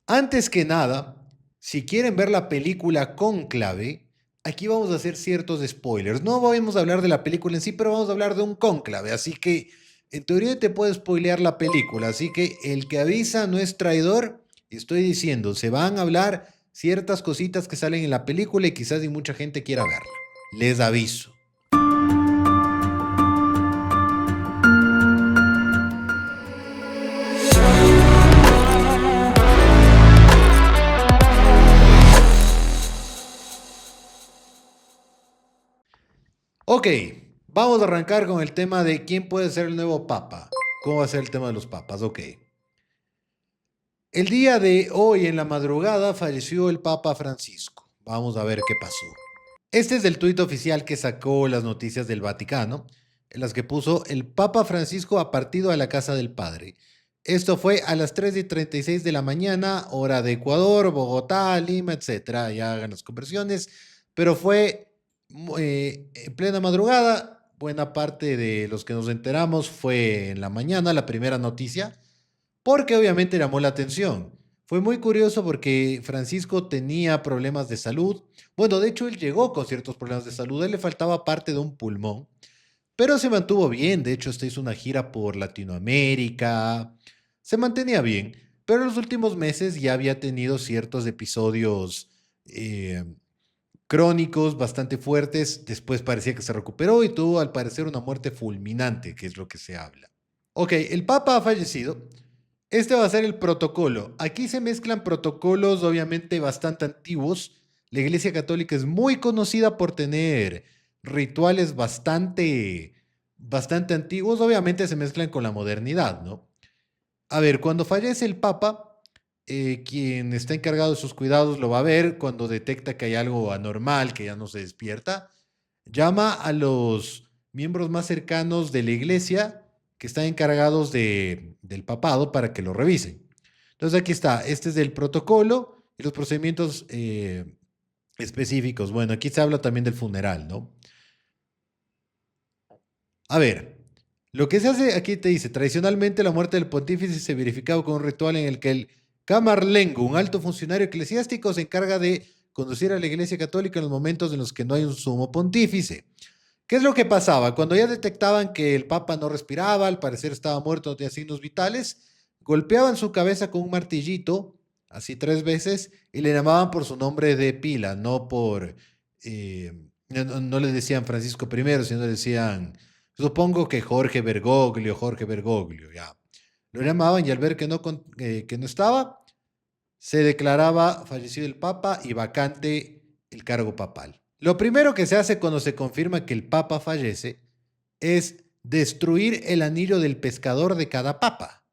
Antes que nada, si quieren ver la película Cónclave, aquí vamos a hacer ciertos spoilers. No vamos a hablar de la película en sí, pero vamos a hablar de un cónclave. Así que, en teoría, te puedo spoilear la película. Así que el que avisa no es traidor. Estoy diciendo, se van a hablar ciertas cositas que salen en la película y quizás ni mucha gente quiera verla. Les aviso. Ok, vamos a arrancar con el tema de quién puede ser el nuevo papa. ¿Cómo va a ser el tema de los papas? Ok. El día de hoy, en la madrugada, falleció el Papa Francisco. Vamos a ver qué pasó. Este es el tuit oficial que sacó las noticias del Vaticano, en las que puso: el Papa Francisco ha partido a la casa del Padre. Esto fue a las 3:36 de la mañana, hora de Ecuador, Bogotá, Lima, etcétera. Ya hagan las conversiones, pero fue en plena madrugada. Buena parte de los que nos enteramos fue en la mañana, la primera noticia, porque obviamente llamó la atención. Fue muy curioso porque Francisco tenía problemas de salud. Bueno, de hecho, él llegó con ciertos problemas de salud. A él le faltaba parte de un pulmón, pero se mantuvo bien. De hecho, hizo una gira por Latinoamérica. Se mantenía bien, pero en los últimos meses ya había tenido ciertos episodios eh, crónicos bastante fuertes. Después parecía que se recuperó y tuvo, al parecer, una muerte fulminante, que es lo que se habla. Ok, el Papa ha fallecido. Este va a ser el protocolo. Aquí se mezclan protocolos obviamente bastante antiguos. La Iglesia Católica es muy conocida por tener rituales bastante antiguos. Obviamente se mezclan con la modernidad, ¿no? A ver, cuando fallece el Papa, quien está encargado de sus cuidados lo va a ver cuando detecta que hay algo anormal, que ya no se despierta. Llama a los miembros más cercanos de la iglesia que están encargados del papado para que lo revisen. Entonces aquí está, este es el protocolo y los procedimientos específicos. Bueno, aquí se habla también del funeral, ¿no? A ver, lo que se hace aquí te dice: tradicionalmente la muerte del pontífice se verificaba con un ritual en el que el camarlengo, un alto funcionario eclesiástico, se encarga de conducir a la iglesia católica en los momentos en los que no hay un sumo pontífice. ¿Qué es lo que pasaba? Cuando ya detectaban que el Papa no respiraba, al parecer estaba muerto de signos vitales, golpeaban su cabeza con un martillito, así 3 veces, y le llamaban por su nombre de pila, no por... no le decían Francisco I, sino le decían, supongo que Jorge Bergoglio, ya. Lo llamaban y al ver que no estaba, se declaraba fallecido el Papa y vacante el cargo papal. Lo primero que se hace cuando se confirma que el Papa fallece es destruir el anillo del pescador de cada Papa.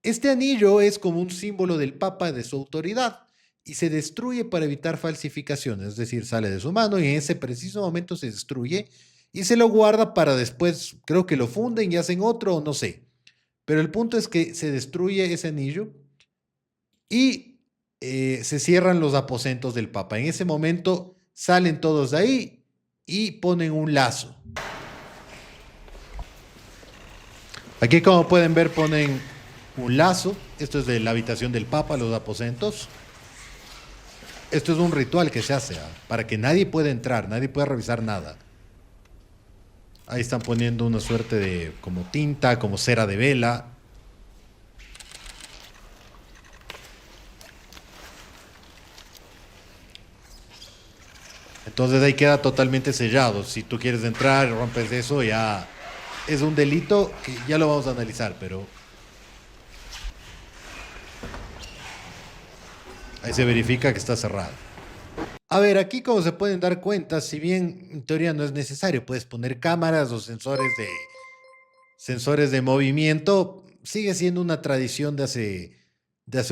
Este anillo es como un símbolo del Papa, de su autoridad, y se destruye para evitar falsificaciones, es decir, sale de su mano y en ese preciso momento se destruye y se lo guarda para después, creo que lo funden y hacen otro, no sé. Pero el punto es que se destruye ese anillo y se cierran los aposentos del Papa. En ese momento salen todos de ahí y ponen un lazo. Aquí, como pueden ver, ponen un lazo. Esto es de la habitación del Papa, los aposentos. Esto es un ritual que se hace para que nadie pueda entrar, nadie pueda revisar nada. Ahí están poniendo una suerte de como tinta, como cera de vela. Entonces ahí queda totalmente sellado. Si tú quieres entrar, rompes eso, ya es un delito que ya lo vamos a analizar, pero ahí se verifica que está cerrado. A ver, aquí como se pueden dar cuenta, si bien en teoría no es necesario, puedes poner cámaras o sensores de movimiento, sigue siendo una tradición de hace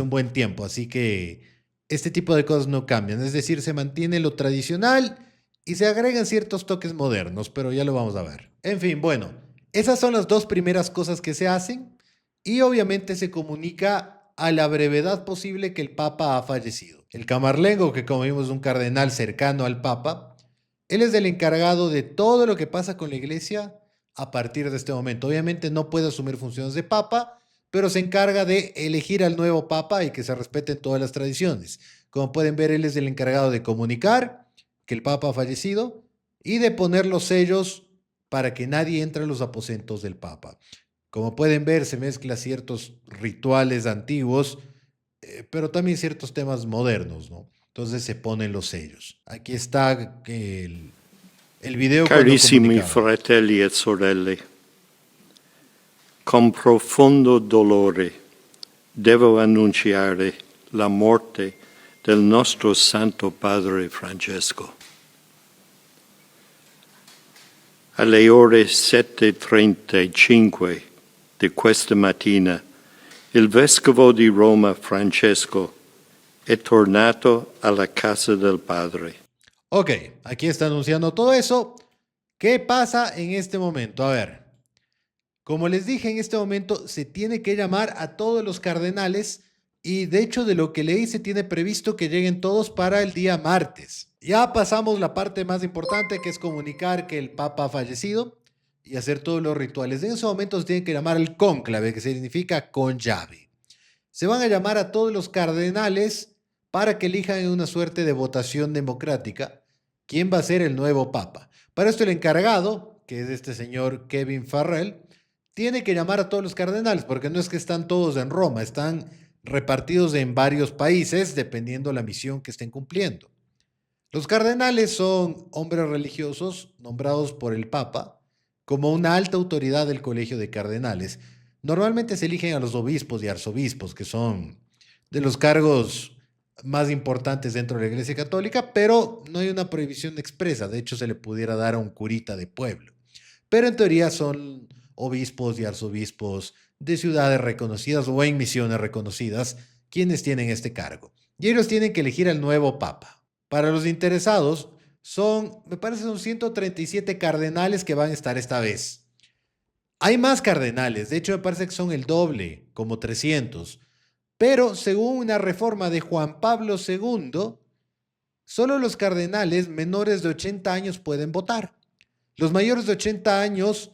un buen tiempo, así que este tipo de cosas no cambian, es decir, se mantiene lo tradicional y se agregan ciertos toques modernos, pero ya lo vamos a ver. En fin, bueno, esas son las dos primeras cosas que se hacen y obviamente se comunica a la brevedad posible que el Papa ha fallecido. El camarlengo, que como vimos es un cardenal cercano al Papa, él es el encargado de todo lo que pasa con la iglesia a partir de este momento. Obviamente no puede asumir funciones de papa, pero se encarga de elegir al nuevo papa y que se respeten todas las tradiciones. Como pueden ver, él es el encargado de comunicar que el papa ha fallecido y de poner los sellos para que nadie entre a los aposentos del papa. Como pueden ver, se mezcla ciertos rituales antiguos, pero también ciertos temas modernos, ¿no? Entonces se ponen los sellos. Aquí está el video cuando Carissimi comunicaba. fratelli e sorelle, con profondo dolore devo annunciare la morte del nostro Santo Padre Francesco. Alle ore 7:35 di questa mattina, il Vescovo di Roma Francesco è tornato alla casa del Padre. Ok, aquí está anunciando todo eso. ¿Qué pasa en este momento? A ver, como les dije, en este momento se tiene que llamar a todos los cardenales y de hecho de lo que leí se tiene previsto que lleguen todos para el día martes. Ya pasamos la parte más importante, que es comunicar que el Papa ha fallecido y hacer todos los rituales. En ese momento se tiene que llamar el cónclave, que significa con llave. Se van a llamar a todos los cardenales para que elijan en una suerte de votación democrática quién va a ser el nuevo papa. Para esto el encargado, que es este señor Kevin Farrell, tiene que llamar a todos los cardenales, porque no es que están todos en Roma, están repartidos en varios países dependiendo la misión que estén cumpliendo. Los cardenales son hombres religiosos nombrados por el Papa como una alta autoridad del Colegio de Cardenales. Normalmente se eligen a los obispos y arzobispos, que son de los cargos más importantes dentro de la Iglesia Católica, pero no hay una prohibición expresa. De hecho, se le pudiera dar a un curita de pueblo. Pero en teoría son obispos y arzobispos de ciudades reconocidas o en misiones reconocidas quienes tienen este cargo. Y ellos tienen que elegir al nuevo papa. Para los interesados, me parece, son 137 cardenales que van a estar esta vez. Hay más cardenales, de hecho me parece que son el doble, como 300. Pero según una reforma de Juan Pablo II, solo los cardenales menores de 80 años pueden votar. Los mayores de 80 años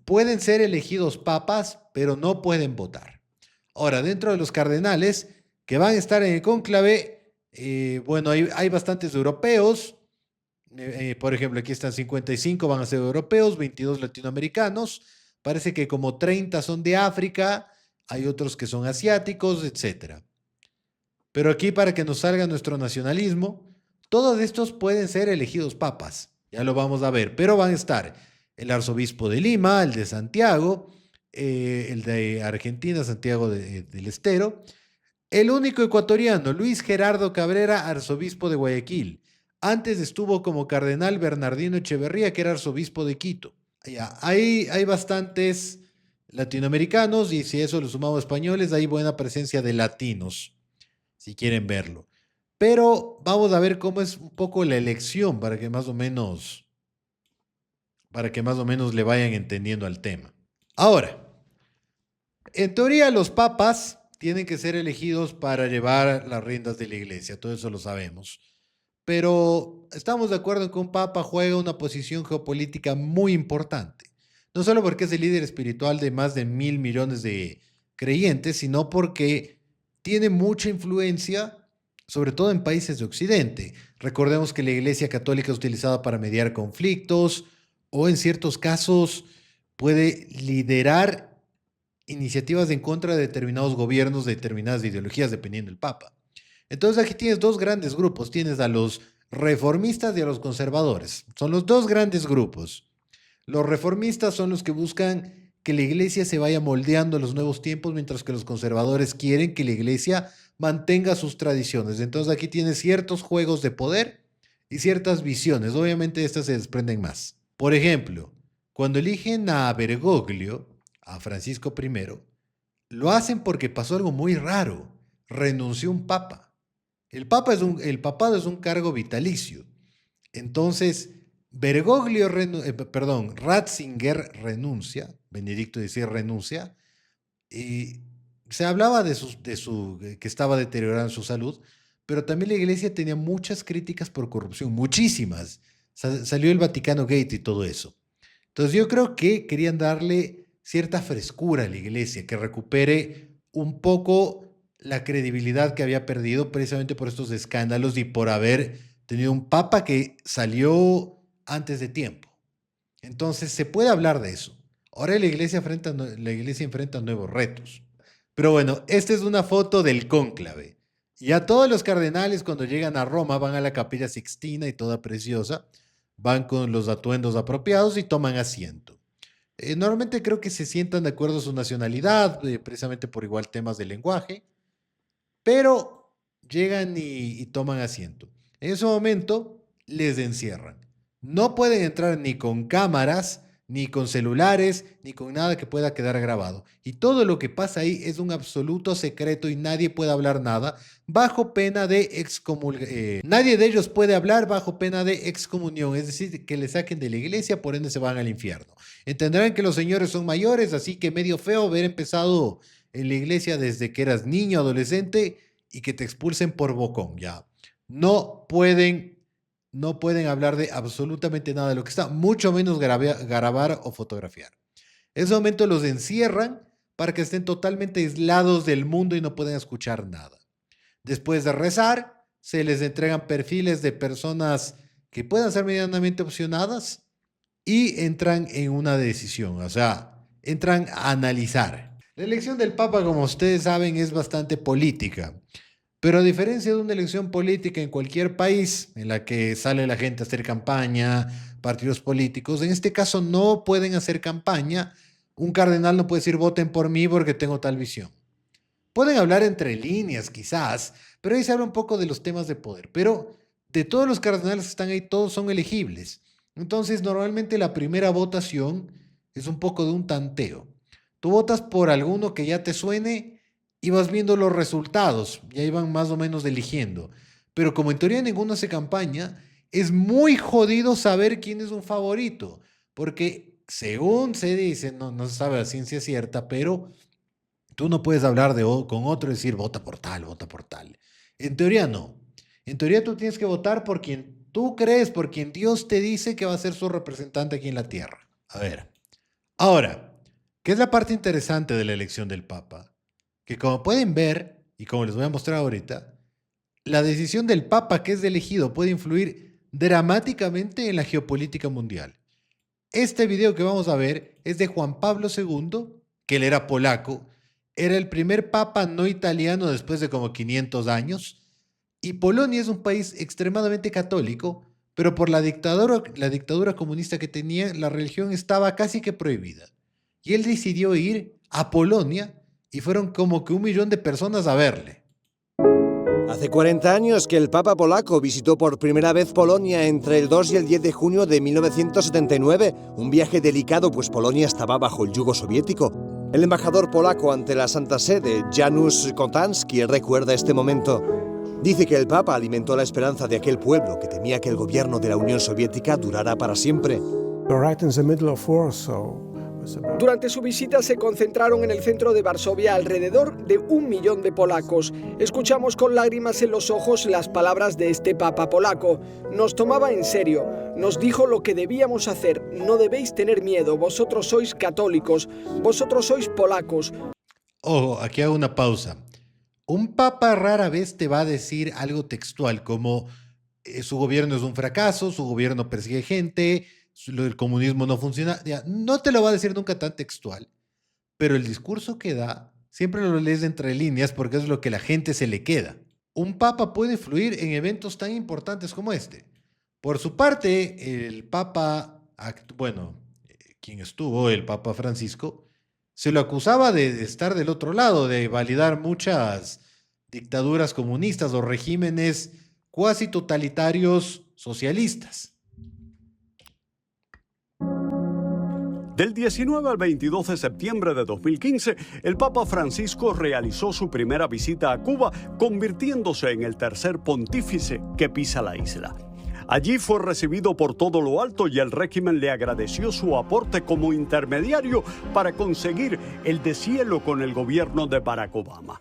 pueden ser elegidos papas, pero no pueden votar. Ahora, dentro de los cardenales que van a estar en el cónclave, bueno, hay bastantes europeos. Por ejemplo, aquí están 55, van a ser europeos, 22 latinoamericanos. Parece que como 30 son de África, hay otros que son asiáticos, etc. Pero aquí, para que nos salga nuestro nacionalismo, todos estos pueden ser elegidos papas. Ya lo vamos a ver, pero van a estar el arzobispo de Lima, el de Santiago, el de Argentina, Santiago del Estero, el único ecuatoriano, Luis Gerardo Cabrera, arzobispo de Guayaquil. Antes estuvo como cardenal Bernardino Echeverría, que era arzobispo de Quito. Ya, hay bastantes latinoamericanos y si eso lo sumamos españoles, hay buena presencia de latinos, si quieren verlo. Pero vamos a ver cómo es un poco la elección para que más o menos le vayan entendiendo al tema. Ahora, en teoría los papas tienen que ser elegidos para llevar las riendas de la iglesia, todo eso lo sabemos. Pero estamos de acuerdo en que un papa juega una posición geopolítica muy importante. No solo porque es el líder espiritual de más de 1.000 millones de creyentes, sino porque tiene mucha influencia, sobre todo en países de Occidente. Recordemos que la Iglesia Católica es utilizada para mediar conflictos o en ciertos casos puede liderar iniciativas en contra de determinados gobiernos, de determinadas ideologías, dependiendo del Papa. Entonces aquí tienes dos grandes grupos, tienes a los reformistas y a los conservadores. Son los dos grandes grupos. Los reformistas son los que buscan que la iglesia se vaya moldeando a los nuevos tiempos, mientras que los conservadores quieren que la iglesia mantenga sus tradiciones. Entonces aquí tienes ciertos juegos de poder y ciertas visiones. Obviamente estas se desprenden más. Por ejemplo, cuando eligen a Bergoglio, a Francisco I, lo hacen porque pasó algo muy raro. Renunció un papa. El papado es un cargo vitalicio. Entonces, Ratzinger renuncia, Benedicto XVI renuncia, y se hablaba que estaba deteriorando su salud, pero también la iglesia tenía muchas críticas por corrupción, muchísimas. Salió el Vaticano Gate y todo eso. Entonces yo creo que querían darle cierta frescura a la iglesia, que recupere un poco la credibilidad que había perdido precisamente por estos escándalos y por haber tenido un papa que salió antes de tiempo. Entonces se puede hablar de eso. Ahora la iglesia enfrenta nuevos retos. Pero bueno, esta es una foto del cónclave. Ya todos los cardenales cuando llegan a Roma van a la Capilla Sixtina y toda preciosa, van con los atuendos apropiados y toman asiento. Normalmente creo que se sientan de acuerdo a su nacionalidad, precisamente por igual temas de lenguaje, pero llegan y toman asiento. En ese momento les encierran. No pueden entrar ni con cámaras, ni con celulares, ni con nada que pueda quedar grabado. Y todo lo que pasa ahí es un absoluto secreto y nadie puede hablar nada bajo pena de excomulgación. Nadie de ellos puede hablar bajo pena de excomunión, es decir, que le saquen de la iglesia, por ende se van al infierno. Entenderán que los señores son mayores, así que medio feo haber empezado en la iglesia desde que eras niño, adolescente y que te expulsen por bocón, ya. No pueden hablar de absolutamente nada de lo que está, mucho menos grabar o fotografiar. En ese momento los encierran para que estén totalmente aislados del mundo y no puedan escuchar nada. Después de rezar, se les entregan perfiles de personas que puedan ser medianamente opcionadas y entran en una decisión, o sea, entran a analizar. La elección del Papa, como ustedes saben, es bastante política. Pero a diferencia de una elección política en cualquier país en la que sale la gente a hacer campaña, partidos políticos, en este caso no pueden hacer campaña. Un cardenal no puede decir voten por mí porque tengo tal visión. Pueden hablar entre líneas quizás, pero ahí se habla un poco de los temas de poder. Pero de todos los cardenales que están ahí, todos son elegibles. Entonces normalmente la primera votación es un poco de un tanteo. Tú votas por alguno que ya te suene y vas viendo los resultados, y ahí van más o menos eligiendo. Pero como en teoría ninguno hace campaña, es muy jodido saber quién es un favorito, porque según se dice, no se sabe a ciencia cierta, pero tú no puedes hablar con otro y decir vota por tal, vota por tal. En teoría no. En teoría tú tienes que votar por quien tú crees, por quien Dios te dice que va a ser su representante aquí en la tierra. A ver. Ahora, ¿qué es la parte interesante de la elección del Papa? Que como pueden ver, y como les voy a mostrar ahorita, la decisión del Papa que es elegido puede influir dramáticamente en la geopolítica mundial. Este video que vamos a ver es de Juan Pablo II, que él era polaco, era el primer papa no italiano después de como 500 años, y Polonia es un país extremadamente católico, pero por la dictadura comunista que tenía, la religión estaba casi que prohibida. Y él decidió ir a Polonia y fueron como que 1 millón de personas a verle. Hace 40 años que el Papa polaco visitó por primera vez Polonia entre el 2 y el 10 de junio de 1979, un viaje delicado pues Polonia estaba bajo el yugo soviético. El embajador polaco ante la Santa Sede, Janusz Kontański, recuerda este momento. Dice que el Papa alimentó la esperanza de aquel pueblo que temía que el gobierno de la Unión Soviética durara para siempre. Durante su visita se concentraron en el centro de Varsovia alrededor de 1 millón de polacos. Escuchamos con lágrimas en los ojos las palabras de este papa polaco. Nos tomaba en serio, nos dijo lo que debíamos hacer. No debéis tener miedo, vosotros sois católicos, vosotros sois polacos. Ojo, aquí hago una pausa. Un papa rara vez te va a decir algo textual como su gobierno es un fracaso, su gobierno persigue gente, el comunismo no funciona. Ya, no te lo va a decir nunca tan textual, pero el discurso que da siempre lo lees entre líneas porque es lo que la gente se le queda. Un papa puede influir en eventos tan importantes como este. Por su parte, el papa, quien estuvo, el papa Francisco, se lo acusaba de estar del otro lado, de validar muchas dictaduras comunistas o regímenes cuasi totalitarios socialistas. Del 19 al 22 de septiembre de 2015, el Papa Francisco realizó su primera visita a Cuba, convirtiéndose en el tercer pontífice que pisa la isla. Allí fue recibido por todo lo alto y el régimen le agradeció su aporte como intermediario para conseguir el deshielo con el gobierno de Barack Obama.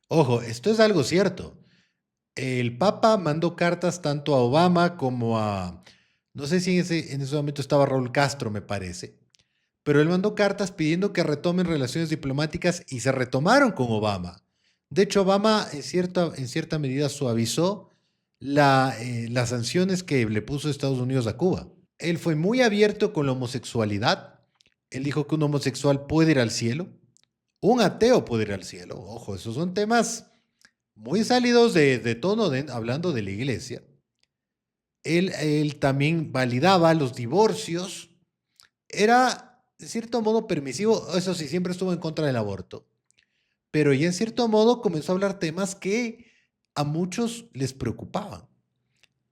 Ojo, esto es algo cierto. El Papa mandó cartas tanto a Obama como a, no sé si en ese momento estaba Raúl Castro, me parece, pero él mandó cartas pidiendo que retomen relaciones diplomáticas y se retomaron con Obama. De hecho, Obama en cierta medida suavizó las sanciones que le puso Estados Unidos a Cuba. Él fue muy abierto con la homosexualidad. Él dijo que un homosexual puede ir al cielo, un ateo puede ir al cielo. Ojo, esos son temas muy salidos de tono hablando de la iglesia. Él también validaba los divorcios. Era, de cierto modo, permisivo. Eso sí, siempre estuvo en contra del aborto. Pero ya en cierto modo comenzó a hablar temas que a muchos les preocupaban.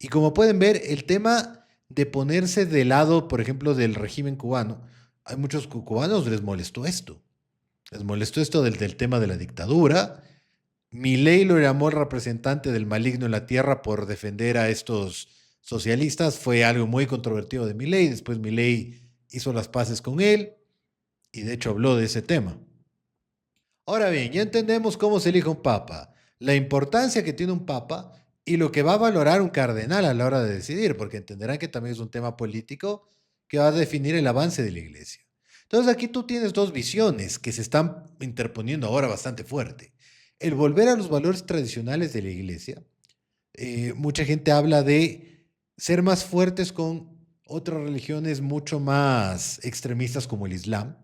Y como pueden ver, el tema de ponerse de lado, por ejemplo, del régimen cubano, a muchos cubanos les molestó esto. Les molestó esto del tema de la dictadura. Milei lo llamó el representante del maligno en la tierra por defender a estos socialistas. Fue algo muy controvertido de Milei. Después Milei hizo las paces con él y de hecho habló de ese tema. Ahora bien, ya entendemos cómo se elige un papa, la importancia que tiene un papa y lo que va a valorar un cardenal a la hora de decidir, porque entenderán que también es un tema político que va a definir el avance de la iglesia. Entonces aquí tú tienes dos visiones que se están interponiendo ahora bastante fuerte. El volver a los valores tradicionales de la iglesia. Mucha gente habla de ser más fuertes con otras religiones mucho más extremistas como el Islam.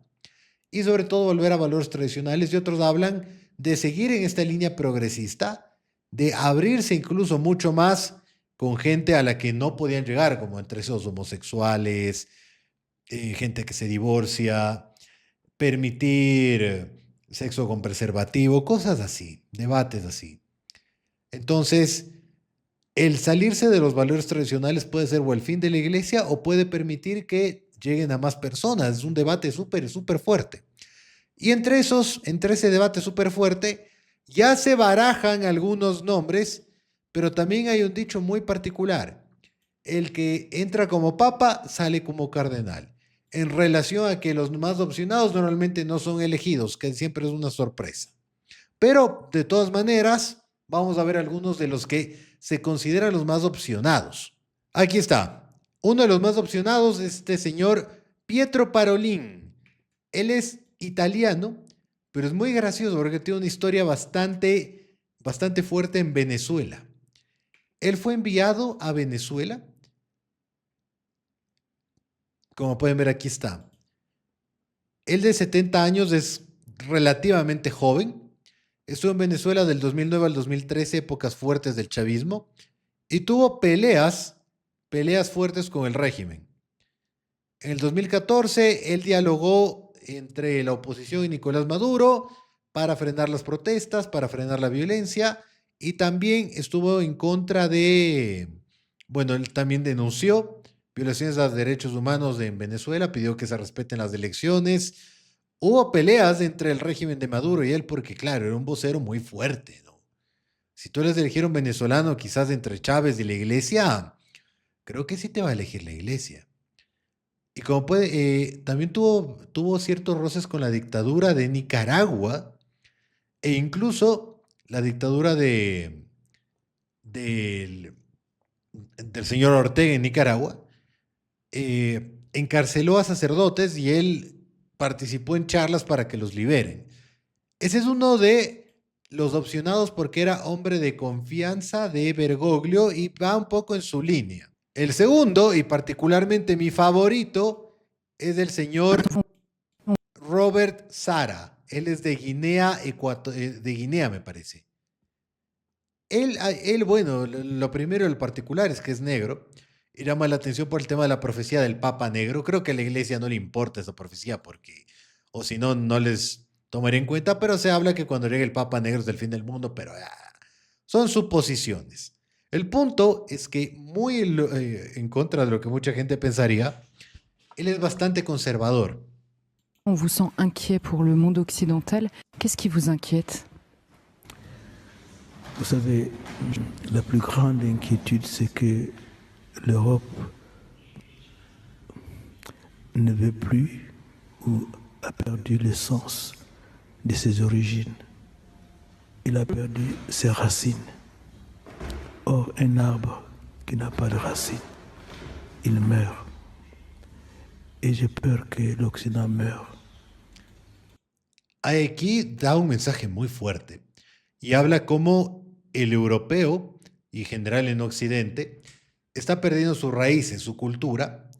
Y sobre todo volver a valores tradicionales, y otros hablan de seguir en esta línea progresista, de abrirse incluso mucho más con gente a la que no podían llegar, como entre esos homosexuales, gente que se divorcia, permitir sexo con preservativo, cosas así, debates así. Entonces, el salirse de los valores tradicionales puede ser o el fin de la iglesia o puede permitir que lleguen a más personas. Es un debate súper fuerte. Y entre ese debate súper fuerte, ya se barajan algunos nombres, pero también hay un dicho muy particular. El que entra como papa sale como cardenal. En relación a que los más opcionados normalmente no son elegidos, que siempre es una sorpresa. Pero, de todas maneras, vamos a ver algunos de los que se consideran los más opcionados. Aquí está. Uno de los más opcionados es este señor Pietro Parolin. Él es italiano, pero es muy gracioso porque tiene una historia bastante fuerte en Venezuela. Él fue enviado a Venezuela. Como pueden ver, aquí está. Él de 70 años es relativamente joven. Estuvo en Venezuela del 2009 al 2013, épocas fuertes del chavismo, y tuvo peleas fuertes con el régimen. En el 2014, él dialogó entre la oposición y Nicolás Maduro para frenar las protestas, para frenar la violencia, y también estuvo en contra él también denunció violaciones a los derechos humanos en Venezuela, pidió que se respeten las elecciones. Hubo peleas entre el régimen de Maduro y él porque, claro, era un vocero muy fuerte, ¿no? Si tú eres de elegir un venezolano, quizás entre Chávez y la iglesia, creo que sí te va a elegir la iglesia. Y como también tuvo ciertos roces con la dictadura de Nicaragua e incluso la dictadura del señor Ortega en Nicaragua. Encarceló a sacerdotes y él participó en charlas para que los liberen. Ese es uno de los opcionados porque era hombre de confianza de Bergoglio y va un poco en su línea. El segundo, y particularmente mi favorito, es el señor Robert Sara. Él es de Guinea, me parece. Él, bueno, lo primero, el particular es que es negro. Y llama la atención por el tema de la profecía del Papa Negro. Creo que a la iglesia no le importa esa profecía porque, o si no, no les tomaría en cuenta, pero se habla que cuando llegue el Papa Negro es del fin del mundo, pero son suposiciones. El punto es que, muy en contra de lo que mucha gente pensaría, él es bastante conservador. On vous sent inquiet pour le monde occidental. Qu'est-ce qui vous inquiète? Vous savez, la plus grande inquiétude, c'est que l'Europe ne veut plus ou a perdu le sens de ses origines. Il a perdu ses racines. Or, un arbre qui n'a pas de racines, il meurt. Et j'ai peur que l'Occident meure. Aquí da un mensaje muy fuerte y habla cómo el europeo, y en general en Occidente, está perdiendo sus raíces, su cultura,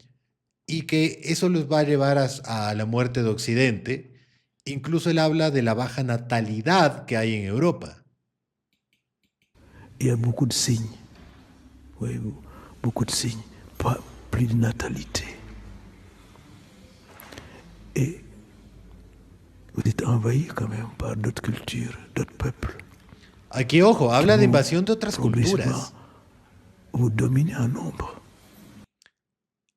y que eso los va a llevar a la muerte de Occidente. Incluso él habla de la baja natalidad que hay en Europa. Il y a beaucoup de signes. Oui, beaucoup de signes. Pas plus de natalité. Et vous êtes envahi quand même par d'autres cultures, d'autres peuples. Aquí, ojo, habla de Vous, invasión de otras progressivement, culturas. vous dominez en nombre.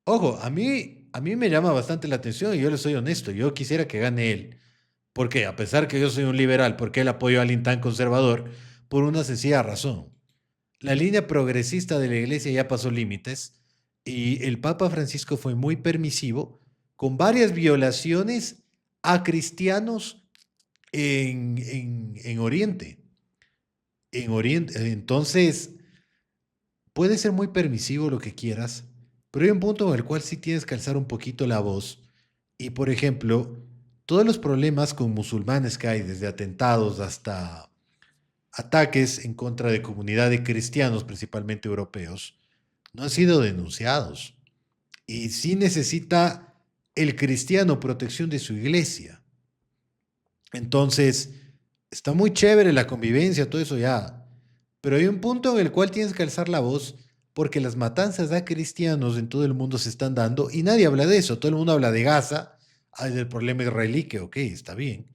Ojo, a mí me llama bastante la atención y yo le soy honesto. Yo quisiera que gane él. ¿Por qué? A pesar que yo soy un liberal, ¿por qué él apoyó a alguien tan conservador? Por una sencilla razón. La línea progresista de la iglesia ya pasó límites y el Papa Francisco fue muy permisivo con varias violaciones a cristianos en Oriente. En Oriente. Entonces, puede ser muy permisivo lo que quieras, pero hay un punto en el cual sí tienes que alzar un poquito la voz. Y, por ejemplo, todos los problemas con musulmanes que hay, desde atentados hasta ataques en contra de comunidad de cristianos, principalmente europeos, no han sido denunciados. Y sí necesita el cristiano protección de su iglesia. Entonces, está muy chévere la convivencia, todo eso ya. Pero hay un punto en el cual tienes que alzar la voz porque las matanzas a cristianos en todo el mundo se están dando y nadie habla de eso. Todo el mundo habla de Gaza, del problema israelí, que ok, está bien.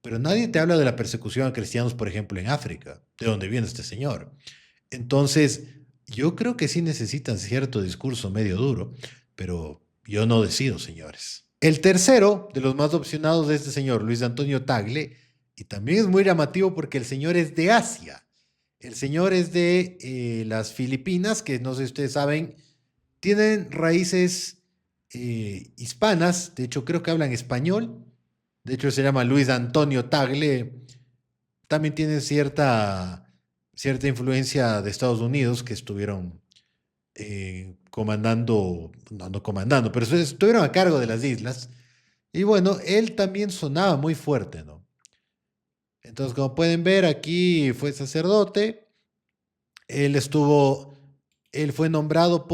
Pero nadie te habla de la persecución a cristianos, por ejemplo, en África, de donde viene este señor. Entonces, yo creo que sí necesitan cierto discurso medio duro, pero yo no decido, señores. El tercero de los más opcionados de este señor, Luis Antonio Tagle, y también es muy llamativo porque el señor es de Asia. El señor es de las Filipinas, que no sé si ustedes saben, tienen raíces hispanas, de hecho creo que hablan español, de hecho se llama Luis Antonio Tagle, también tiene cierta influencia de Estados Unidos que estuvieron comandando, no comandando, pero estuvieron a cargo de las islas. Y bueno, él también sonaba muy fuerte, ¿no? Entonces, como pueden ver, aquí fue sacerdote. Él fue nombrado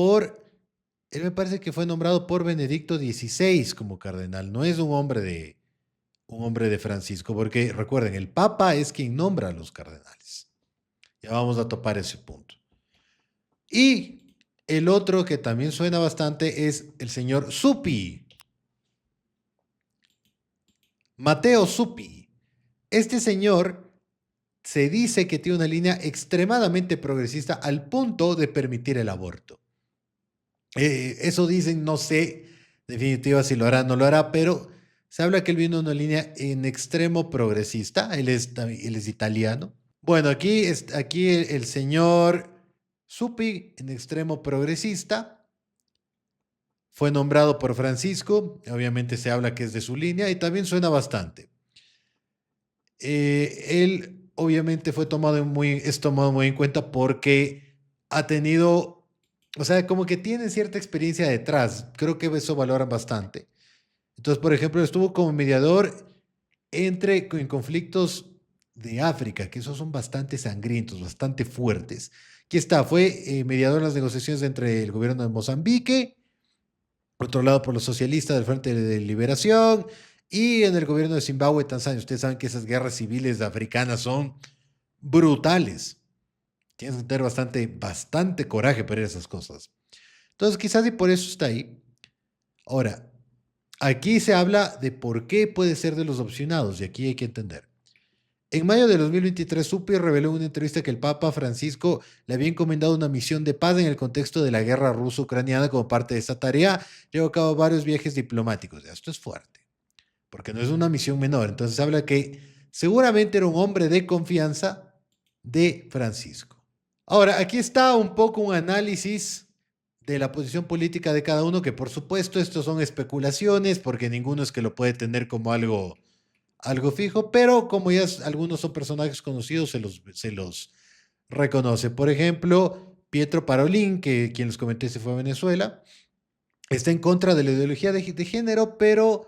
él me parece que fue nombrado por Benedicto XVI como cardenal. No es un hombre de Francisco, porque recuerden, el Papa es quien nombra a los cardenales. Ya vamos a topar ese punto. Y el otro que también suena bastante es el señor Zuppi. Matteo Zuppi. Este señor se dice que tiene una línea extremadamente progresista al punto de permitir el aborto. Eso dicen, no sé, definitiva si lo hará o no lo hará, pero se habla que él viene de una línea en extremo progresista. Él es italiano. Bueno, aquí el señor Zuppi en extremo progresista. Fue nombrado por Francisco, obviamente se habla que es de su línea y también suena bastante. Él obviamente es tomado muy en cuenta porque ha tenido, o sea, como que tiene cierta experiencia detrás. Creo que eso valoran bastante. Entonces, por ejemplo, estuvo como mediador en conflictos de África, que esos son bastante sangrientos, bastante fuertes. Aquí está, fue mediador en las negociaciones entre el gobierno de Mozambique, controlado por los socialistas del Frente de Liberación, y en el gobierno de Zimbabue, Tanzania. Ustedes saben que esas guerras civiles africanas son brutales. Tienes que tener bastante coraje para esas cosas. Entonces, quizás y por eso está ahí. Ahora, aquí se habla de por qué puede ser de los opcionados, y aquí hay que entender. En mayo de 2023, Zuppi reveló en una entrevista que el Papa Francisco le había encomendado una misión de paz en el contexto de la guerra ruso-ucraniana. Como parte de esta tarea, llevó a cabo varios viajes diplomáticos. Esto es fuerte, porque no es una misión menor. Entonces habla que seguramente era un hombre de confianza de Francisco. Ahora, aquí está un poco un análisis de la posición política de cada uno, que por supuesto estos son especulaciones, porque ninguno es que lo puede tener como algo fijo, pero como ya algunos son personajes conocidos, se los reconoce. Por ejemplo, Pietro Parolin, que quien les comenté se fue a Venezuela. está en contra de la ideología de género, pero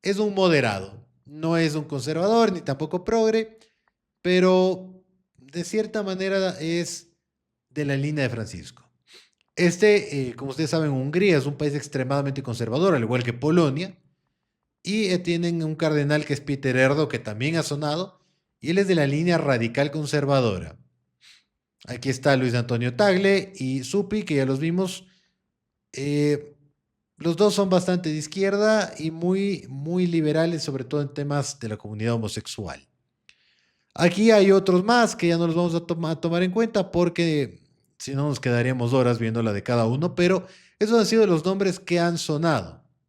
es un moderado. No es un conservador ni tampoco progre, pero de cierta manera es de la línea de Francisco. Como ustedes saben, Hungría es un país extremadamente conservador, al igual que Polonia, y tienen un cardenal que es Peter Erdo, que también ha sonado, y él es de la línea radical conservadora. Aquí está Luis Antonio Tagle y Zuppi, que ya los vimos. Los dos son bastante de izquierda y muy, muy liberales, sobre todo en temas de la comunidad homosexual. Aquí hay otros más que ya no los vamos a tomar en cuenta porque si no nos quedaríamos horas viendo la de cada uno, pero esos han sido los nombres que han sonado.